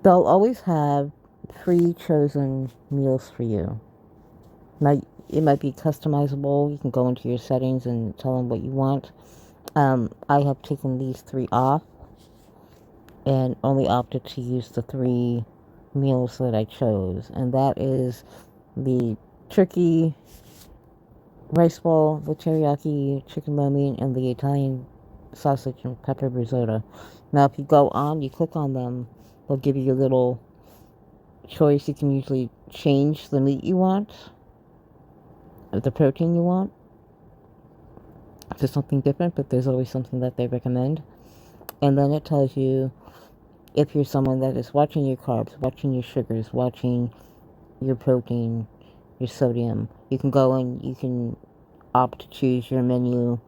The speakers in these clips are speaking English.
they'll always have pre-chosen meals for you. Now, it might be customizable. You can go into your settings and tell them what you want. I have taken these three off and only opted to use the three meals that I chose, and that is the turkey rice bowl, the teriyaki chicken lo mein, and the Italian sausage and pepper risotto. Now, if you go on, you click on them, they'll give you a little choice. You can usually change the meat you want, or the protein you want, to something different, but there's always something that they recommend. And then it tells you if you're someone that is watching your carbs, watching your sugars, watching your protein, your sodium. You can go and you can opt to choose your menu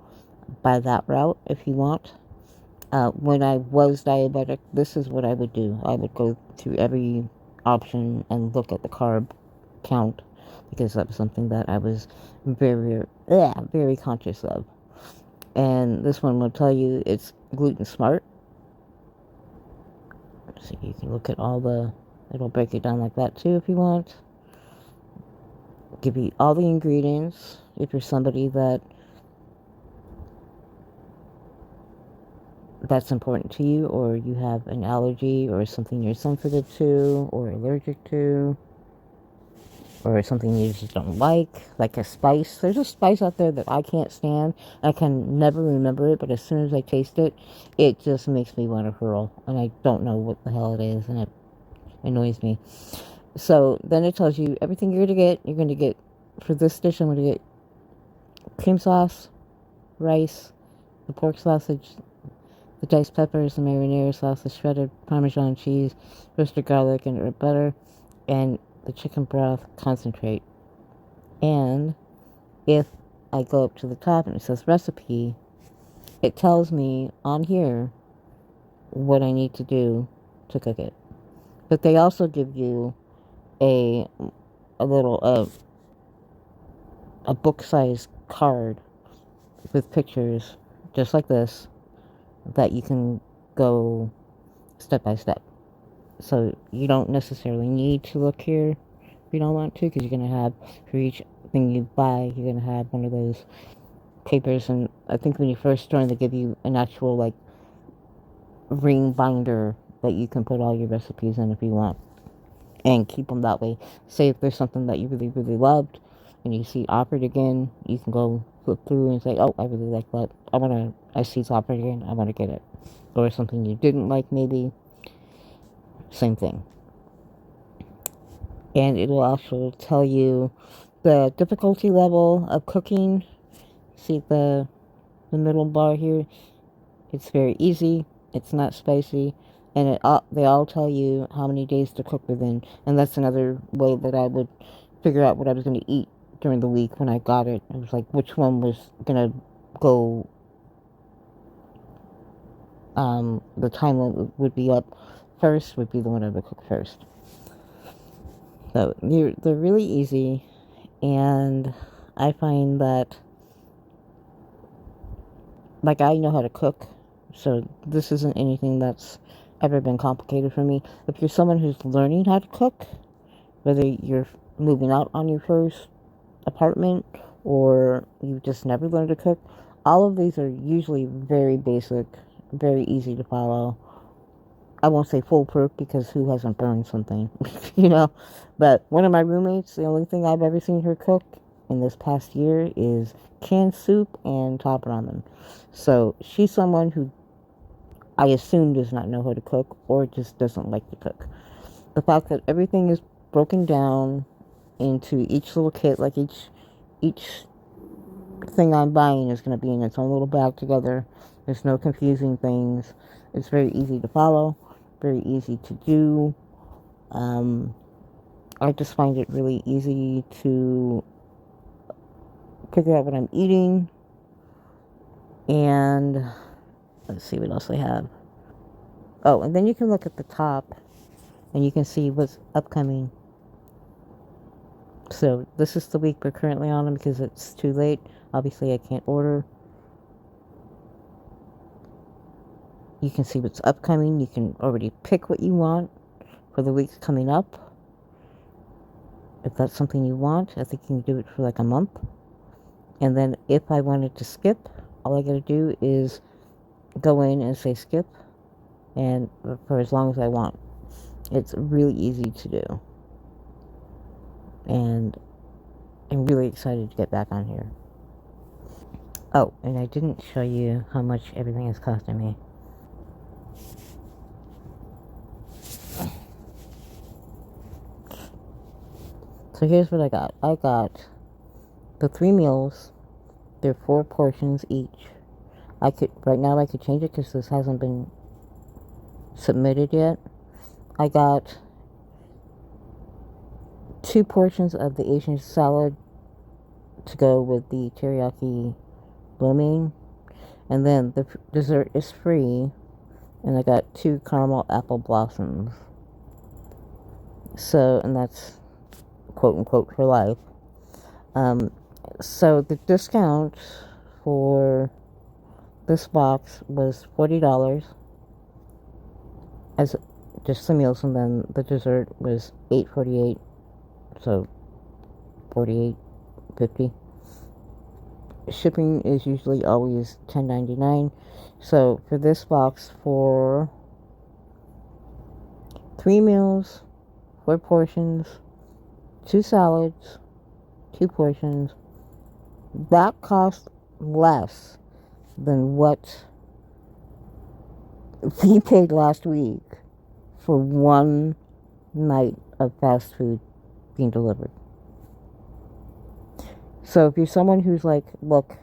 by that route if you want. When I was diabetic, this is what I would do. I would go through every option and look at the carb count because that was something that I was very conscious of. And this one will tell you it's gluten smart. So you can look at all the, it'll break it down like that too if you want. Give you all the ingredients if you're somebody that's important to you, or you have an allergy or something you're sensitive to or allergic to, or something you just don't like a spice. There's a spice out there that I can't stand. I can never remember it, but as soon as I taste it, it just makes me want to hurl, and I don't know what the hell it is, and it annoys me. So then it tells you everything you're going to get. You're going to get, for this dish, I'm going to get cream sauce, rice, the pork sausage, the diced peppers, the marinara sauce, the shredded Parmesan cheese, roasted garlic and herb butter, and the chicken broth concentrate. And if I go up to the top and it says recipe, it tells me on here what I need to do to cook it. But they also give you a little a book-sized card with pictures just like this that you can go step by step. So you don't necessarily need to look here if you don't want to, because you're going to have, for each thing you buy, you're going to have one of those papers. And I think when you first join, they give you an actual, like, ring binder that you can put all your recipes in if you want, and keep them that way. Say if there's something that you really loved and you see offered again, you can go flip through and say, oh, I really like that. I see it's offered again, I want to get it. Or something you didn't like, maybe. Same thing. And it will also tell you the difficulty level of cooking. See the middle bar here? It's very easy. It's not spicy. And they all tell you how many days to cook within. And that's another way that I would figure out what I was going to eat during the week when I got it. It was like which one was going to go, the time that would be up first would be the one I would cook first. So they're really easy, and I find that, like, I know how to cook, so this isn't anything that's ever been complicated for me. If you're someone who's learning how to cook, whether you're moving out on your first apartment or you just never learned to cook, all of these are usually very basic, very easy to follow. I won't say foolproof because who hasn't burned something, you know? But one of my roommates, the only thing I've ever seen her cook in this past year is canned soup and top ramen. So she's someone who I assume does not know how to cook or just doesn't like to cook. The fact that everything is broken down into each little kit, like each thing I'm buying is going to be in its own little bag together. There's no confusing things. It's very easy to follow, very easy to do. I just find it really easy to figure out what I'm eating. And let's see what else I have. Oh, and then you can look at the top and you can see what's upcoming. So this is the week we're currently on because it's too late. Obviously, I can't order. You can see what's upcoming. You can already pick what you want for the weeks coming up. If that's something you want, I think you can do it for like a month. And then if I wanted to skip, all I gotta do is go in and say skip, and for as long as I want. It's really easy to do. And I'm really excited to get back on here. Oh, and I didn't show you how much everything is costing me. So here's what I got. I got the 3 meals. They're 4 portions each. Right now I could change it because this hasn't been submitted yet. I got 2 portions of the Asian salad to go with the teriyaki lo mein. And then the dessert is free. And I got 2 caramel apple blossoms. So, and that's quote unquote for life. So the discount for this box was $40 as just the meals, and then the dessert was $8.48, so $48.50. Shipping is usually always $10.99. So for this box, for 3 meals, 4 portions, 2 salads, 2 portions, that costs less than what we paid last week for one night of fast food being delivered. So if you're someone who's like, look,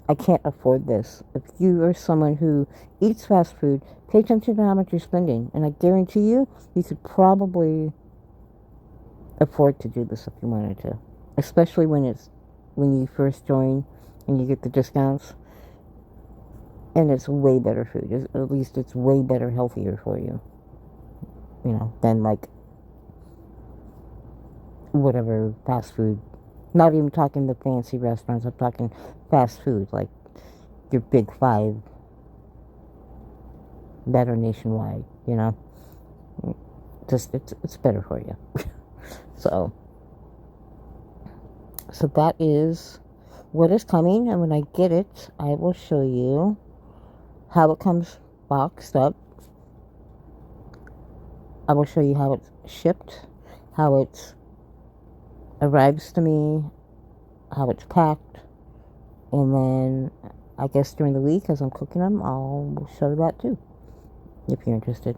I can't afford this. If you are someone who eats fast food, pay attention to how much you're spending. And I guarantee you, you could probably afford to do this if you wanted to. Especially when you first join and you get the discounts. And it's way better food. At least it's way better, healthier for you. You know, than like whatever fast food. Not even talking the fancy restaurants. I'm talking fast food, like your Big 5 that are nationwide. You know, just it's better for you. So that is what is coming, and when I get it, I will show you how it comes boxed up. I will show you how it's shipped, how it arrives to me, how it's packed, and then I guess during the week as I'm cooking them, I'll show that too, if you're interested.